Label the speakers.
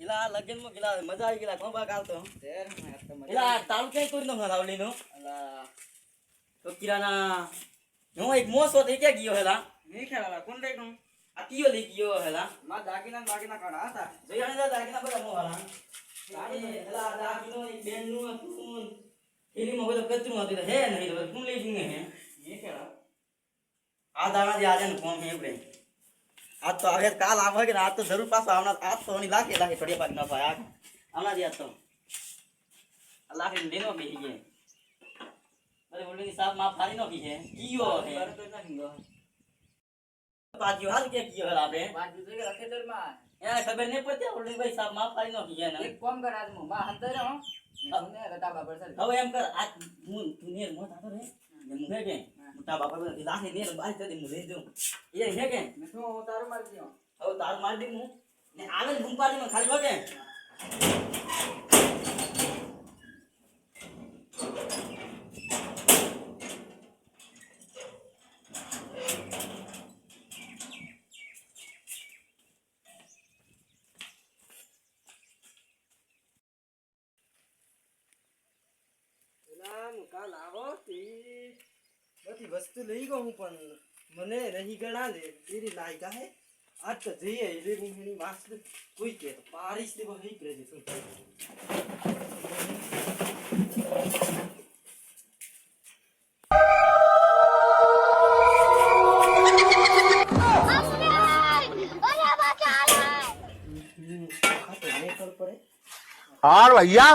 Speaker 1: ગિલા લગન માં ગિલા મજા આવી ગિલા કોબા કાલતો
Speaker 2: તેર મેં તો મજા
Speaker 1: ગિલા તાળું કઈ તોડી નો રાવલી નો
Speaker 2: અલા
Speaker 1: તો કિરાના હું એક મોસો થઈ કે ગયો હેલા
Speaker 2: ની ખેલાલા કોણ લઈ ગયું
Speaker 1: આ તીયો લઈ ગયો હેલા
Speaker 2: માં દાગીના કાઢા હતા
Speaker 1: જોયાને દા દાગીના બધા મોવાલા હેલા દાગીનો એક બેન નું હતું એની માં બધું કચરું હતું હે નહીં તો કોણ લઈ ગયું હે
Speaker 2: ની ખેલા
Speaker 1: આ દાણા જે આજે ને ફોન હે ઉડે આજ તો હવે કાલ આવે કે આજ તો જરૂર પાછો આવના આજ તો ની લાગે થોડી પાક ના પાય આના જે તો લાગે લેનો બેહી ગયે અરે ઓલની સાફ માં ફારી નો છે કીયો હે
Speaker 2: બાર તો નહીં ગયો
Speaker 1: પાજો હાલ કે કીયો હે આપણે
Speaker 2: બાજુ તો ખેતર માં
Speaker 1: એને ખબર નહીં પડતી ઓલની ભાઈ સાફ માં ફારી નો છે ને
Speaker 2: એક કામ કર આજ હું માં હંતર રહો તમને રતા બાબર સર
Speaker 1: હવે એમ કર આજ હું તું ને મોત આતો રે મુહે કે મોટા બાપા ને લાખે ને બાર જદી મુ લઈ દઉં એ હે કે
Speaker 2: મેં તો તારું માર દીયો
Speaker 1: હવે તાર માર દી હું ને આવે ને ગુંપાડી માં ખાલી વગે
Speaker 2: કાલ આવો તી બધી વસ્તુ લઈ ગયો હું પણ મને રહી ગણા લે તેરી લાયકા હે આજ તો જઈએ લે મુની માસ કોઈ કે પારીસ દે બહી કરે છે
Speaker 3: और भैया